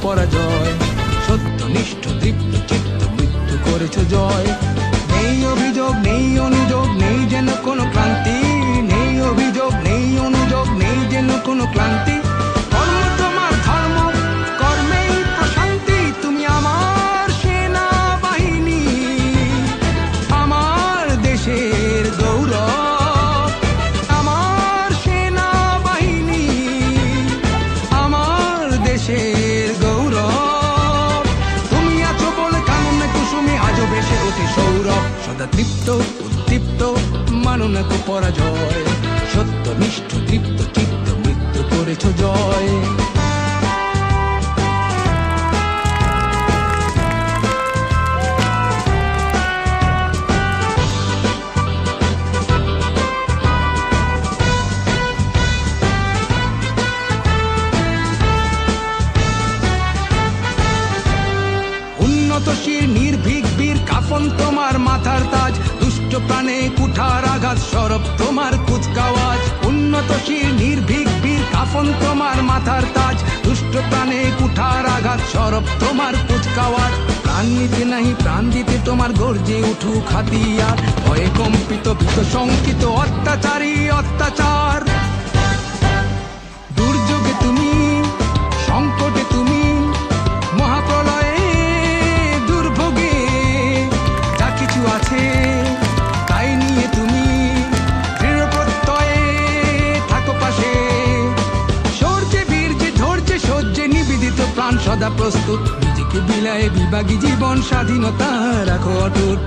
পরাজয়। সত্যনিষ্ঠ দীপ্ত চিত্ত মৃত্যু করেছ জয়। নেই অভিযোগ নেই অনুযোগ নেই যেন কোনো ক্লান্তি, নেই অভিযোগ নেই অনুযোগ নেই যেন কোনো ক্লান্তি। কর্ম তোমার ধর্ম, কর্মেই প্রশান্তি। তুমি আমার সেনাবাহিনী, আমার দেশের গৌরব। আমার সেনাবাহিনী, আমার দেশের গৌরব। তুমি আছো বলে কাননে কুসুমে আজও ভেসে ওঠে সৌরভ। সদা তৃপ্ত উদ্দীপ্ত মানো না কো পরাজয়। সত্যনিষ্ঠ দীপ্ত চিত্ত মৃত্যু করেছ জয়। উন্নতশীল নির্ভীক বীর কাফন তোমার মাথার তাজ। দুষ্ট প্রাণে কুঠার আঘাত সরব তোমার কুচকাওয়াজ। উন্নতশীল নির্ভীক বীর কাফন তোমার মাথার তাজ। দুষ্ট প্রাণে কুঠার আঘাত সরব তোমার কুচকাওয়াজ। প্রাণ নিতে নাহি প্রাণ দিতে তোমার গর্জে উঠুক হাতিয়ার। ভয়ে কম্পিত ভীত শঙ্কিত অত্যাচারী অত্যাচার। দুর্যোগে তুমি, সংকটে তুমি, মহাপ্রলয়ে দুর্ভোগে যা কিছু আছে তাই নিয়ে তুমি দৃঢ় প্রত্যয়ে থাকো পাশে। শৌর্যে বীর্যে ধৈর্যে সহ্যে নিবেদিত প্রাণ সদা প্রস্তুত। নিজেকে বিলায়ে বিভাগী জীবন স্বাধীনতা রাখো অটুট।